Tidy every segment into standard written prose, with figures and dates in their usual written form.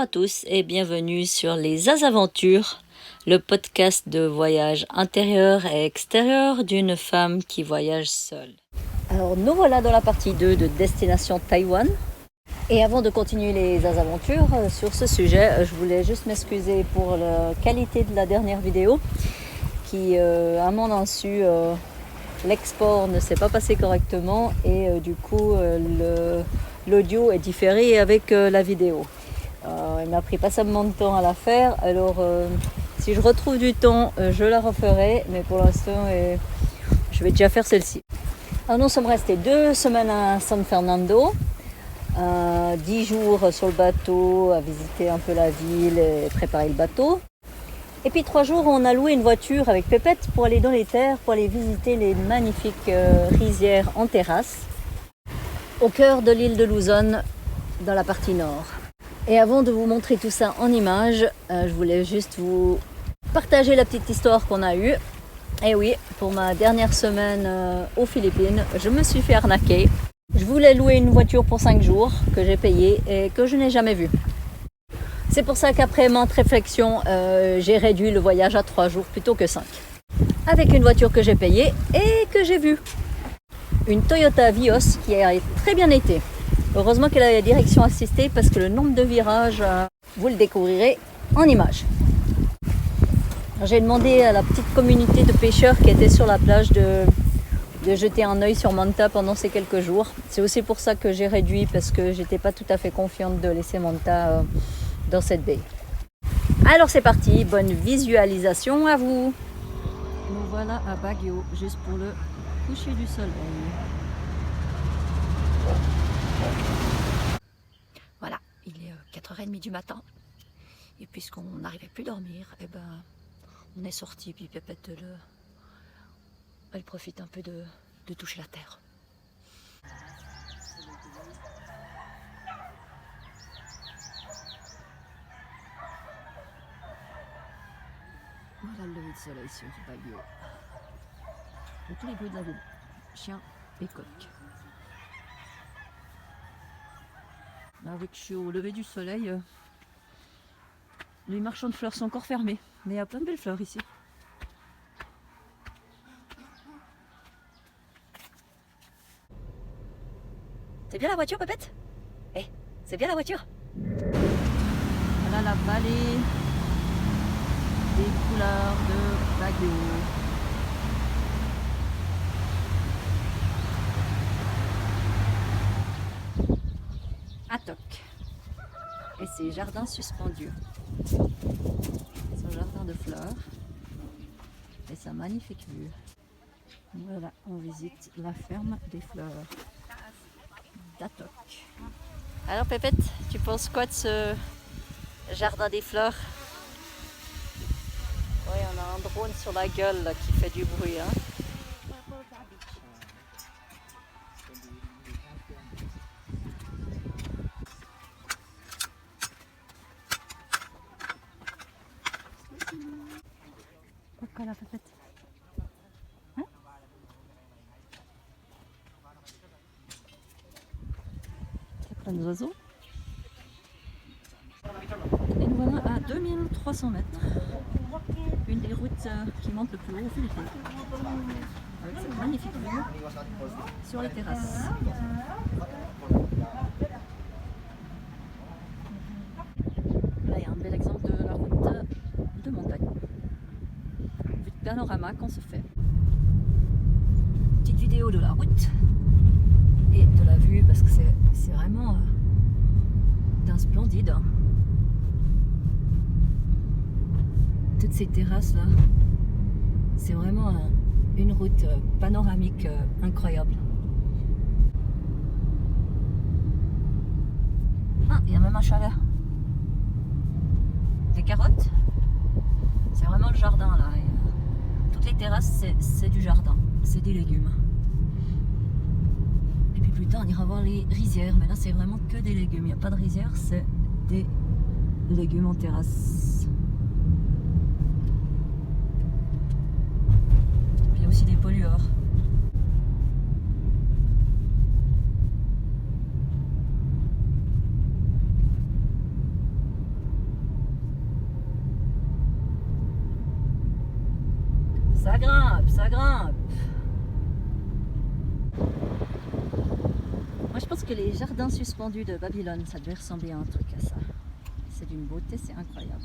à tous et bienvenue sur Les Azaventures, le podcast de voyage intérieur et extérieur d'une femme qui voyage seule. Alors nous voilà dans la partie 2 de Destination Taïwan. Et avant de continuer les aventures sur ce sujet, je voulais juste m'excuser pour la qualité de la dernière vidéo qui, à mon insu, l'export ne s'est pas passé correctement et du coup l'audio est différé avec la vidéo. Il m'a pris passablement de temps à la faire, alors si je retrouve du temps, je la referai, mais pour l'instant, je vais déjà faire celle-ci. Alors, nous sommes restés 2 semaines à San Fernando, 10 jours sur le bateau à visiter un peu la ville et préparer le bateau. Et puis 3 jours, on a loué une voiture avec Pépette pour aller dans les terres, pour aller visiter les magnifiques rizières en terrasse, au cœur de l'île de Luzon, dans la partie nord. Et avant de vous montrer tout ça en images, je voulais juste vous partager la petite histoire qu'on a eue. Et oui, pour ma dernière semaine aux Philippines, je me suis fait arnaquer. Je voulais louer une voiture pour 5 jours que j'ai payée et que je n'ai jamais vue. C'est pour ça qu'après maintes réflexions, j'ai réduit le voyage à 3 jours plutôt que 5. Avec une voiture que j'ai payée et que j'ai vue. Une Toyota Vios qui a très bien été. Heureusement qu'elle a la direction assistée parce que le nombre de virages, vous le découvrirez en images. J'ai demandé à la petite communauté de pêcheurs qui était sur la plage de jeter un œil sur Manta pendant ces quelques jours. C'est aussi pour ça que j'ai réduit parce que j'étais pas tout à fait confiante de laisser Manta dans cette baie. Alors c'est parti, bonne visualisation à vous. Nous voilà à Baguio, juste pour le coucher du soleil. Voilà, il est 4h30 du matin. Et puisqu'on n'arrivait plus à dormir, on est sorti, puis Pépette, elle profite un peu de toucher la terre. Voilà le lever de soleil sur Baguio. Et tous les bruits de la ville, chiens et coqs. Là, vu que je suis au lever du soleil, les marchands de fleurs sont encore fermés, mais il y a plein de belles fleurs ici. C'est bien la voiture, Pépette? C'est bien la voiture? Voilà la vallée des couleurs de Baguio. Atok. Et c'est jardin suspendu. Son jardin de fleurs. Et sa magnifique vue. Voilà, on visite la ferme des fleurs d'Atok. Alors Pépette, tu penses quoi de ce jardin des fleurs? Oui, on a un drone sur la gueule là, qui fait du bruit. Hein. Pourquoi la Pépette? Hein? Il y a plein d'oiseaux. Et nous voilà à 2300 mètres. Une des routes qui monte le plus haut aux Philippines. Avec cette magnifique vue sur les terrasses. Là, il y a un bel exemple de la route de montagne. Vue de panorama qu'on se fait. Petite vidéo de la route et de la vue parce que c'est vraiment d'un splendide. Toutes ces terrasses là, c'est vraiment une route panoramique incroyable. Ah, il y a même un chalet. Des carottes. C'est vraiment le jardin là. Toutes les terrasses c'est du jardin, c'est des légumes. Et puis plus tard on ira voir les rizières, mais là c'est vraiment que des légumes. Il n'y a pas de rizière, c'est des légumes en terrasse. Il y a aussi des pollueurs. grimpe, ça grimpe. Moi je pense que les jardins suspendus de Babylone, ça devait ressembler à un truc à ça. C'est d'une beauté, c'est incroyable.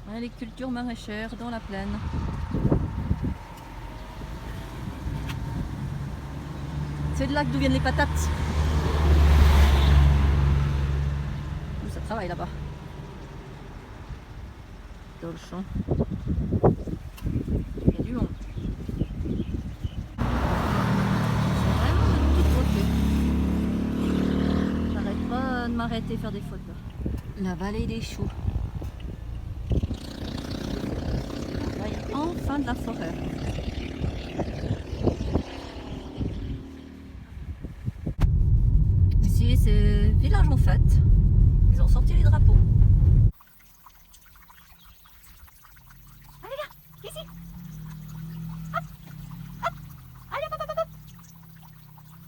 Ouais, les cultures maraîchères dans la plaine. C'est de là d'où viennent les patates. Ça travaille là-bas. Dans le champ. Il y a du monde. C'est vraiment une petite beauté. J'arrête pas de m'arrêter faire des photos. La vallée des choux. Là, il y a enfin de la forêt. Ici, c'est village en fête. Ils ont sorti les drapeaux. Allez là, ici. Hop, hop. Allez, hop, hop, hop.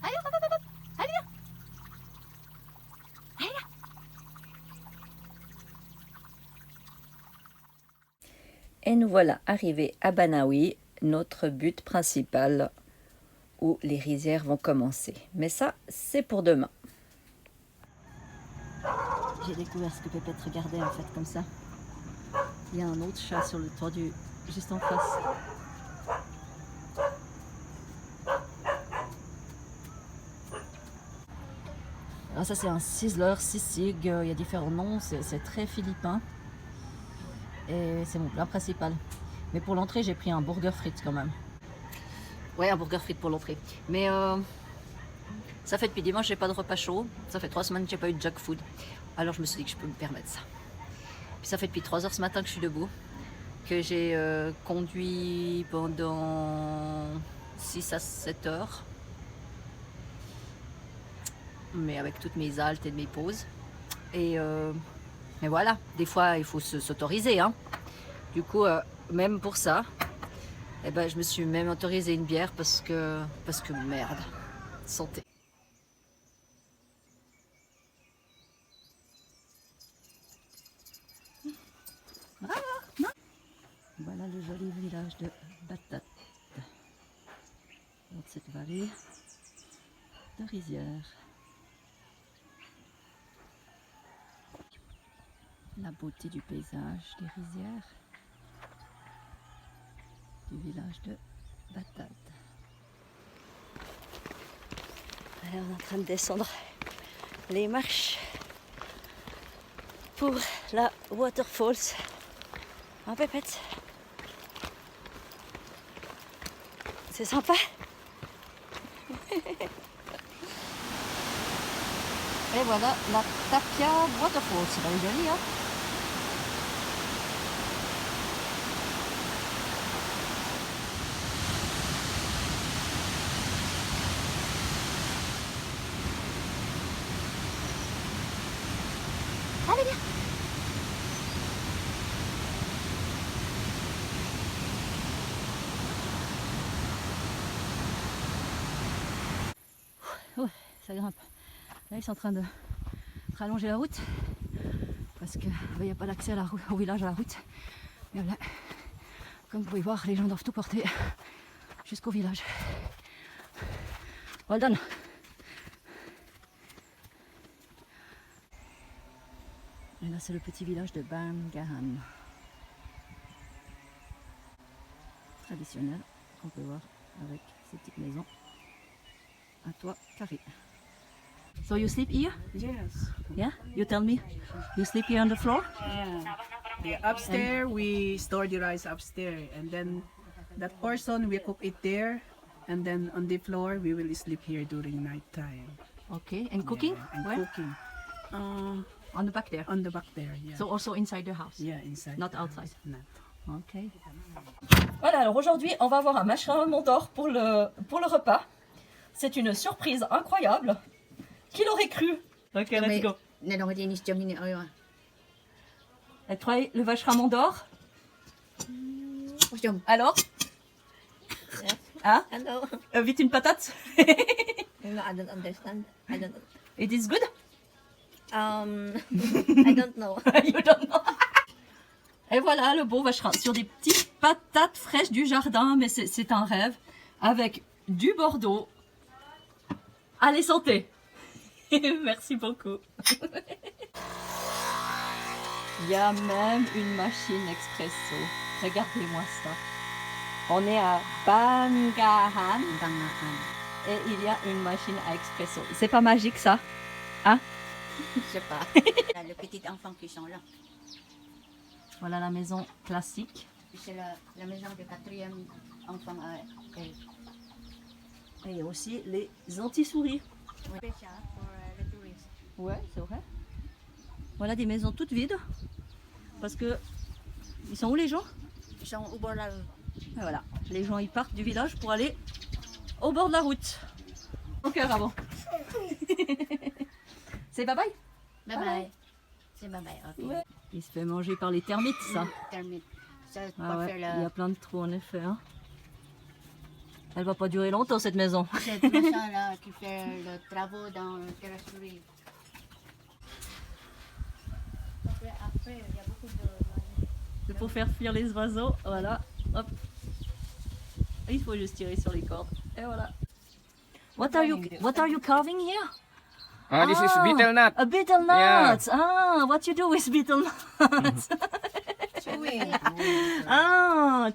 Allez, hop, hop, hop. Allez là. Allez là. Et nous voilà arrivés à Banaoui, notre but principal où les rizières vont commencer. Mais ça, c'est pour demain. J'ai découvert ce que Pépette regardait en fait comme ça. Il y a un autre chat sur le toit juste en face. Alors ça c'est un sizzler, sisig, il y a différents noms, c'est très philippin. Et c'est mon plat principal. Mais pour l'entrée j'ai pris un burger frites quand même. Ouais, un burger frites pour l'entrée. Mais ça fait depuis dimanche que j'ai pas de repas chaud. Ça fait 3 semaines que j'ai pas eu de junk food. Alors je me suis dit que je peux me permettre ça. Puis ça fait depuis 3 heures ce matin que je suis debout. Que j'ai conduit pendant 6 à 7 heures. Mais avec toutes mes haltes et mes pauses. Et voilà, des fois il faut s'autoriser. Hein. Du coup, même pour ça, eh ben, je me suis même autorisé une bière parce que merde, santé. Voilà le joli village de Batat, dans cette vallée de rizières. La beauté du paysage des rizières du village de Batat. Alors on est en train de descendre les marches pour la waterfalls. Hein, Pépette? C'est sympa. Et voilà la Tapia Waterfalls, c'est pas joli, hein? Allez, viens! Ouais, ça grimpe. Là, ils sont en train de rallonger la route parce qu'il n'y a pas d'accès au village à la route. Et voilà, comme vous pouvez voir, les gens doivent tout porter jusqu'au village. Well done. Et là, c'est le petit village de Bangahan. Traditionnel, qu'on peut voir avec ces petites maisons à toit carré. So you sleep here? Yes. Yeah? You tell me. You sleep here on the floor? Yeah. Upstairs we store the rice upstairs, and then that portion we cook it there, and then on the floor we will sleep here during night time. Okay. And cooking? Yeah, and Where? cooking. On the back there. On the back there. Yeah. So also inside the house? yeah, inside. Not the outside. house, Not. Ok. Voilà, alors aujourd'hui, on va avoir un machin d'or pour le repas. C'est une surprise incroyable. Qui l'aurait cru? Ok, let's go. Elle try le vache d'or. Alors? Hein? Hello. Vite une patate. No, I don't understand. I don't. It is good? I don't know. You don't know. Et voilà le beau vacherin sur des petits patates fraîches du jardin, mais c'est un rêve. Avec du Bordeaux. Allez, santé. Merci beaucoup. Il y a même une machine expresso. Regardez-moi ça. On est à Bangahan. Et il y a une machine à expresso. C'est pas magique ça? Hein? Je sais pas. Les petits enfants qui sont là. Voilà la maison classique. C'est la maison du quatrième enfant à elle. Et aussi les anti-souris. Spécial pour les touristes. Ouais, c'est vrai. Voilà des maisons toutes vides. Parce que... Ils sont où les gens? Ils sont au bord de la rue. Et voilà. Les gens ils partent du village pour aller au bord de la route. Au cœur avant. C'est bye bye? Bye bye. C'est bye bye, ok. Ouais. Il se fait manger par les termites ça. Termine. Ça, Ah pas ouais, faire il y a plein de trous en effet. Hein. Elle va pas durer longtemps cette maison. cette machin-là qui fait le travaux dans la terrasserie. Après, il y a beaucoup de... C'est pour faire fuir les oiseaux. Voilà. Hop. Il faut juste tirer sur les cordes. Et voilà. What are you carving here? This is betel nut. A betel nut. Yeah. Ah, what you do with betel nuts?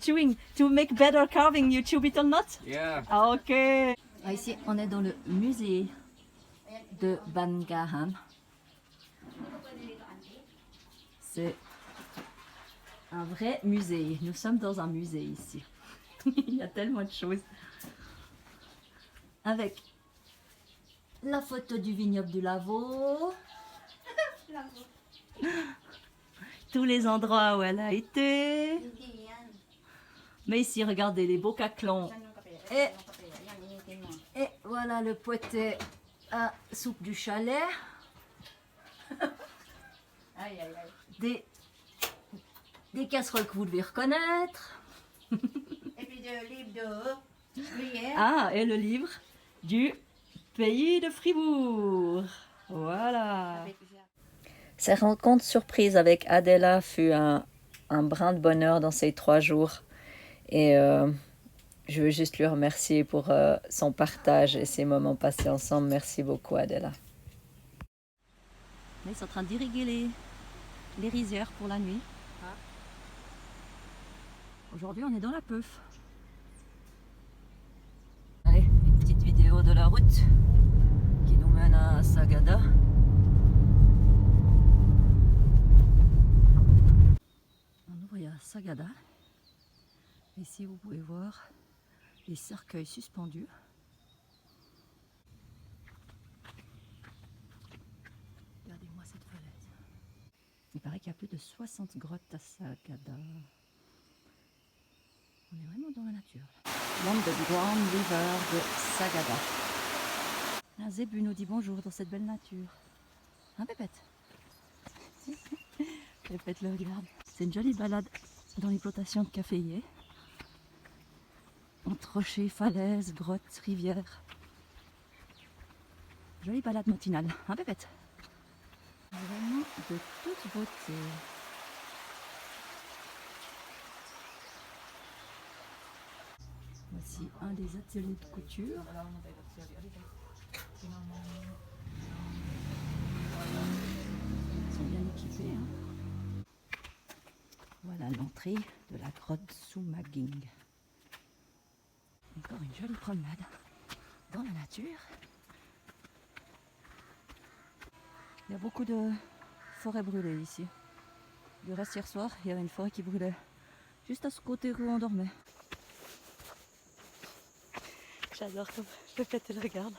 Chewing. To make better carving, you chew betel nut? Yeah. Ah, ok. Ici, on est dans le musée de Bangahan. C'est un vrai musée. Nous sommes dans un musée ici. Il y a tellement de choses. Avec la photo du vignoble du Lavaux. Tous les endroits où elle a été. Mais ici, regardez les beaux caclons. Et voilà le poêlet à soupe du chalet. Des casseroles que vous devez reconnaître. Et puis le livre de prière. Ah, et le livre du pays de Fribourg. Voilà. Ces rencontres surprises avec Adela fut un brin de bonheur dans ces 3 jours. Et je veux juste lui remercier pour son partage et ces moments passés ensemble. Merci beaucoup, Adela. Là, ils sont en train d'irriguer les rizières pour la nuit. Aujourd'hui, on est dans la Peuf. Allez, une petite vidéo de la route qui nous mène à Sagada. On est à Sagada. Ici, vous pouvez voir les cercueils suspendus. Regardez-moi cette falaise. Il paraît qu'il y a plus de 60 grottes à Sagada. On est vraiment dans la nature. L'Underground River de Sagada. Un zébu nous dit bonjour dans cette belle nature. Un pépette. Pépette le regarde. C'est une jolie balade dans les plantations de caféiers. Entre rochers, falaises, grottes, rivières. Jolie balade matinale. Un pépette. Vraiment de toute beauté. Voici un des ateliers de couture. Ils sont bien équipés. Hein. Voilà l'entrée de la grotte Sumaging. Encore une jolie promenade dans la nature. Il y a beaucoup de forêts brûlées ici. Du reste, hier soir, il y avait une forêt qui brûlait juste à ce côté où on dormait. J'adore comme Pépette elle regarde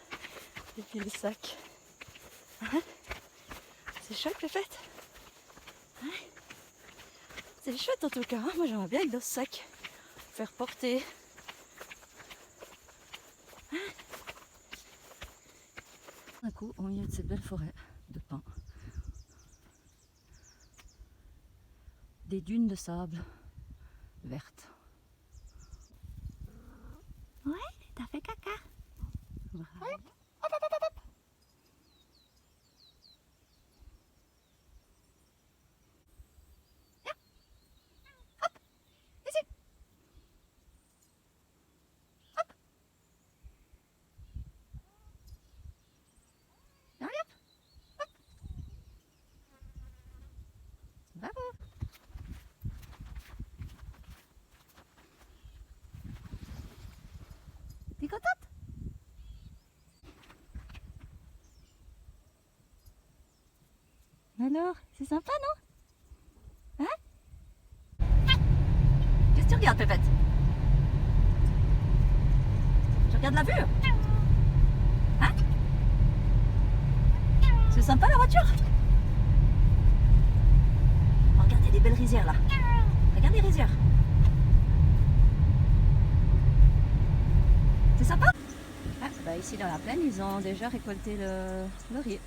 depuis le sac. Hein? C'est chouette Pépette, hein? C'est chouette en tout cas, hein? Moi j'aimerais bien avec dans ce sac faire porter. Hein? Un coup au milieu de cette belle forêt de pins, des dunes de sable vertes. Ouais, t'as fait caca. Bravo. T'es contente? Alors, c'est sympa, non? Hein? Qu'est-ce que tu regardes, Pépette? Tu regardes la vue? Hein? C'est sympa la voiture? Oh, regarde, il y a des belles rizières là. Regarde les rizières. C'est sympa? Ah, bah ici dans la plaine, ils ont déjà récolté le riz.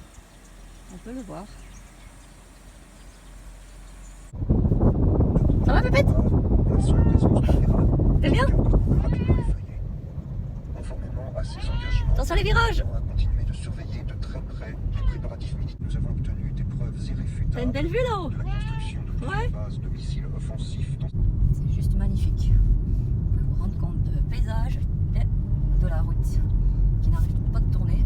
On peut le voir. Ça va, Pépette? T'es bien? Attention les virages! On a continué de surveiller de très près les préparatifs militaires. Nous avons obtenu des preuves T'as irréfutables une belle vue là-haut? de la construction de toutes les bases de missiles offensifs dans C'est juste magnifique. Vous pouvez vous rendre compte de paysage et de la route qui n'arrête pas de tourner.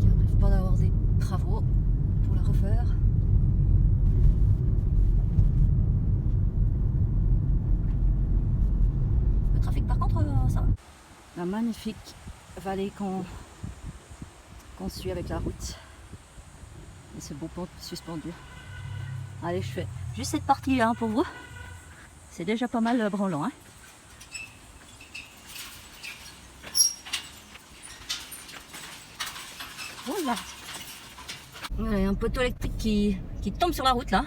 Qui n'arrive pas d'avoir des travaux pour la refaire. Le trafic par contre ça va. La magnifique vallée qu'on suit avec la route et ce beau pont suspendu. Allez, je fais juste cette partie là pour vous. C'est déjà pas mal branlant. Hein. Voilà. Voilà, il y a un poteau électrique qui tombe sur la route là.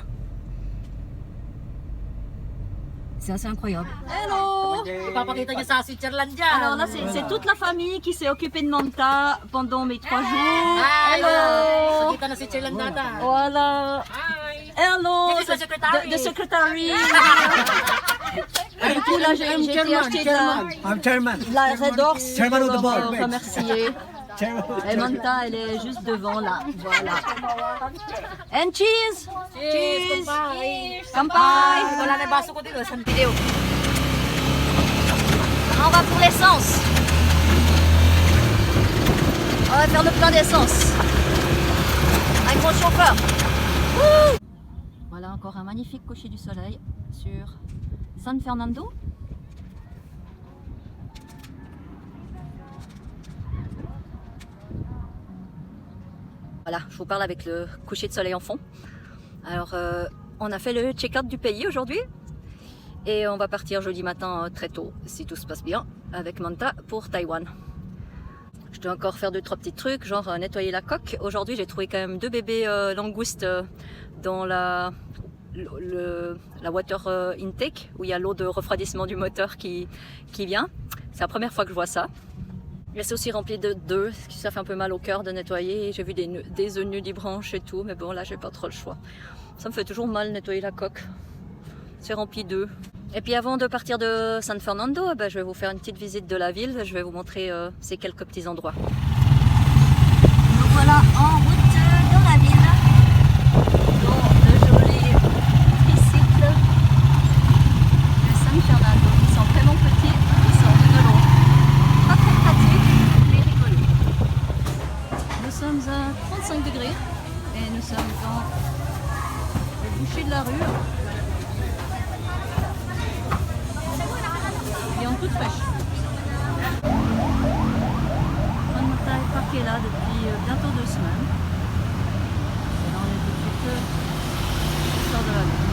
C'est assez incroyable. Hello! Ipapakita niya sa Switzerland dyan. Alors là, c'est toute la famille qui s'est occupée de Manta pendant mes 3 jours. Hi! Hello! Kita na Switzerland data. Voilà. Hi! Hello! This is the secretary. The secretary. Du coup, là, j'ai été acheter I'm chairman. de la Red Horse Chairman of the pour board. remercier. Chairman. Et Manta, elle est juste devant là. Voilà. And cheese! Cheese! Kampai! Wala na yung baso ko dito. San Vidéo. On va pour l'essence. On va faire le plein d'essence. Avec mon chauffeur. Wouh! Voilà encore un magnifique coucher du soleil sur San Fernando. Voilà, je vous parle avec le coucher de soleil en fond. Alors, on a fait le check-out du pays aujourd'hui. Et on va partir jeudi matin très tôt, si tout se passe bien, avec Manta pour Taïwan. Je dois encore faire 2-3 petits trucs, genre nettoyer la coque. Aujourd'hui, j'ai trouvé quand même 2 bébés langoustes dans la water intake, où il y a l'eau de refroidissement du moteur qui vient. C'est la première fois que je vois ça. Et c'est aussi rempli d'œufs, ça fait un peu mal au cœur de nettoyer. J'ai vu des œufs nus, des branches et tout, mais bon, là, j'ai pas trop le choix. Ça me fait toujours mal nettoyer la coque. C'est rempli d'œufs. Et puis avant de partir de San Fernando, je vais vous faire une petite visite de la ville. Je vais vous montrer ces quelques petits endroits. Donc voilà, en route dans la ville, dans le joli tricycle de San Fernando. Ils sont vraiment petits, ils sont rigolos. Pas très pratiques, mais rigolos. Nous sommes à 35 degrés et nous sommes dans le boucher de la rue. Toute fraîche. Manta est parqué là depuis bientôt 2 semaines. Et là on est tout de suite sort de la ville.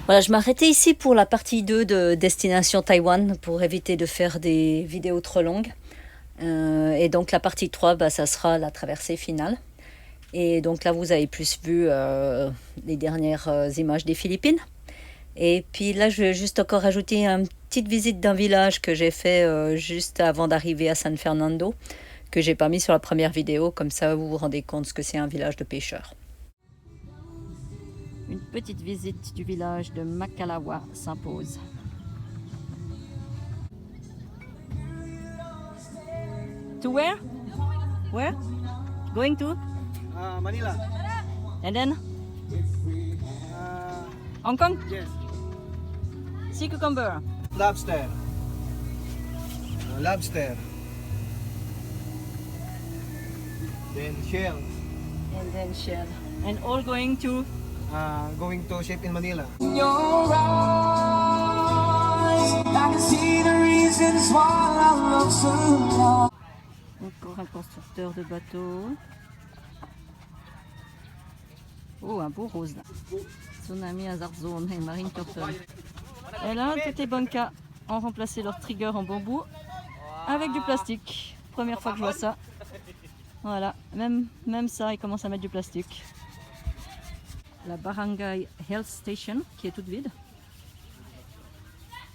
Voilà, je m'arrêtais ici pour la partie 2 de Destination Taïwan pour éviter de faire des vidéos trop longues. Et donc la partie 3, ça sera la traversée finale. Et donc là vous avez plus vu les dernières images des Philippines. Et puis là, je vais juste encore rajouter une petite visite d'un village que j'ai fait juste avant d'arriver à San Fernando, que j'ai pas mis sur la première vidéo, comme ça vous vous rendez compte ce que c'est un village de pêcheurs. Une petite visite du village de Makalawa s'impose. To where? Where? Going to? Manila. And then? Hong Kong? Yes. Sea cucumber. Lobster. Lobster. Then shell. And then Shell. And all going to Going to ship in Manila. encore un constructeur de bateaux. Oh, un beau rose là. Tsunami Hazard Zone et Marine Turtle. Et là, toutes les bankas ont remplacé leur trigger en bambou avec du plastique. Première fois que je vois ça. Voilà, même ça, ils commencent à mettre du plastique. La Barangay Health Station qui est toute vide.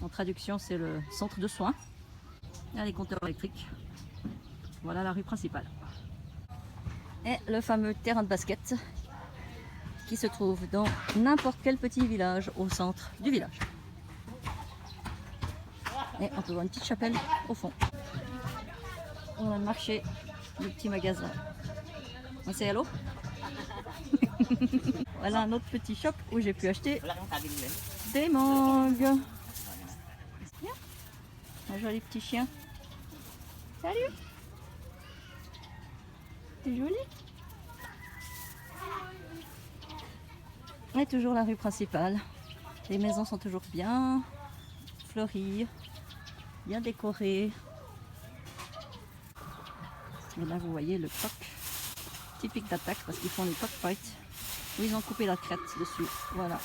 En traduction, c'est le centre de soins. Là, les compteurs électriques. Voilà la rue principale. Et le fameux terrain de basket qui se trouve dans n'importe quel petit village au centre du village. Et on peut voir une petite chapelle au fond. On a le marché, le petit magasin. On sait allô. Voilà un autre petit shop où j'ai pu acheter des mangues. Bien. Un joli petit chien. Salut. T'es joli. Et toujours la rue principale. Les maisons sont toujours bien fleuries, bien décorées. Et là vous voyez le coq typique d'attaque parce qu'ils font les cockfights où ils ont coupé la crête dessus. Voilà.